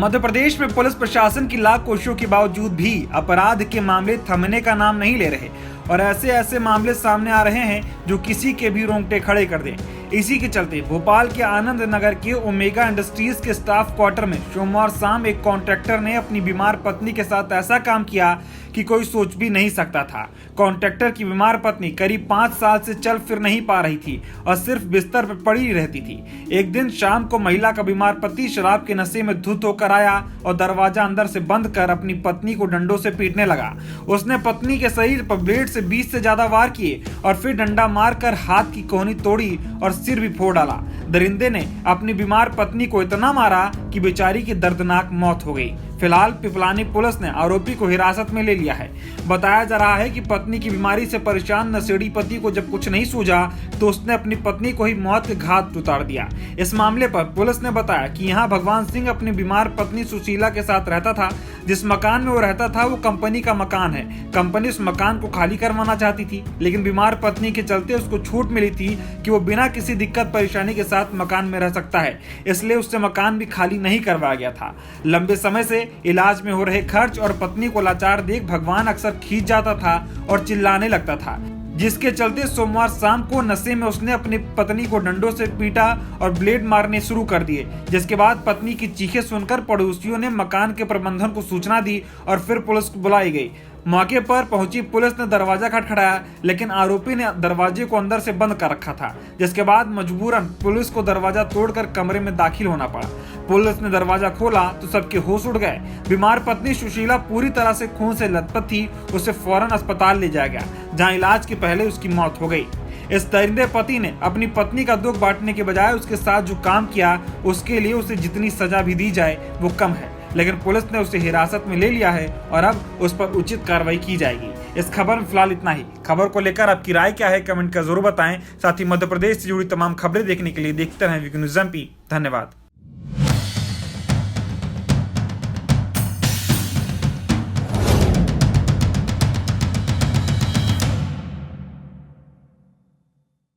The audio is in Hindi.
मध्य प्रदेश में पुलिस प्रशासन की लाख कोशिशों के बावजूद भी अपराध के मामले थमने का नाम नहीं ले रहे और ऐसे मामले सामने आ रहे हैं जो किसी के भी रोंगटे खड़े कर दें। इसी के चलते भोपाल के आनंद नगर के ओमेगा इंडस्ट्रीज के स्टाफ क्वार्टर में सोमवार शाम एक कॉन्ट्रैक्टर ने अपनी बीमार पत्नी के साथ ऐसा काम किया कि कोई सोच भी नहीं सकता था। कॉन्ट्रैक्टर की बीमार पत्नी करीब 5 साल से चल फिर नहीं पा रही थी और सिर्फ बिस्तर पर पड़ी रहती थी। एक दिन शाम को महिला का बीमार पति शराब के नशे में धुत होकर आया और दरवाजा अंदर से बंद कर अपनी पत्नी को डंडों से पीटने लगा। उसने पत्नी के शरीर पर ब्लेड से 20 से ज्यादा वार किए और फिर डंडा मारकर हाथ की कोहनी तोड़ी और सिर भी फोड़ डाला। दरिंदे ने अपनी बीमार पत्नी को इतना मारा कि बेचारी की दर्दनाक मौत हो गई। फिलहाल पिपलानी पुलिस ने आरोपी को हिरासत में ले लिया है। बताया जा रहा है कि पत्नी की बीमारी से परेशान नशेड़ी पति को जब कुछ नहीं सूझा तो उसने अपनी पत्नी को ही मौत के घाट उतार दिया। इस मामले पर पुलिस ने बताया कि यहां भगवान सिंह अपनी बीमार पत्नी सुशीला के साथ रहता था। जिस मकान में वो रहता था वो कंपनी का मकान है। कंपनी उस मकान को खाली करवाना चाहती थी, लेकिन बीमार पत्नी के चलते उसको छूट मिली थी कि वो बिना किसी दिक्कत परेशानी के साथ मकान में रह सकता है, इसलिए उससे मकान भी खाली नहीं करवाया गया था। लंबे समय से इलाज में हो रहे खर्च और पत्नी को लाचार देख भगवान अक्सर खींच जाता था और चिल्लाने लगता था, जिसके चलते सोमवार शाम को नशे में उसने अपनी पत्नी को डंडों से पीटा और ब्लेड मारने शुरू कर दिए। जिसके बाद पत्नी की चीखें सुनकर पड़ोसियों ने मकान के प्रबंधन को सूचना दी और फिर पुलिस को बुलाई गई। मौके पर पहुंची पुलिस ने दरवाजा खटखटाया, लेकिन आरोपी ने दरवाजे को अंदर से बंद कर रखा था। जिसके बाद मजबूरन पुलिस को दरवाजा तोड़कर कमरे में दाखिल होना पड़ा। पुलिस ने दरवाजा खोला तो सबके होश उड़ गए। बीमार पत्नी सुशीला पूरी तरह से खून से लथपथ थी। उसे फौरन अस्पताल ले जाया गया, जहां इलाज के पहले उसकी मौत हो गई। इस दरिंदे पति ने अपनी पत्नी का दुख बांटने के बजाय उसके साथ जो काम किया उसके लिए उसे जितनी सजा भी दी जाए वो कम है, लेकिन पुलिस ने उसे हिरासत में ले लिया है और अब उस पर उचित कार्रवाई की जाएगी। इस खबर में फिलहाल इतना ही। खबर को लेकर आपकी राय क्या है, कमेंट कर जरूर बताएं। साथ ही मध्य प्रदेश से जुड़ी तमाम खबरें देखने के लिए देखते रहें वीकन्यूज एमपी। धन्यवाद।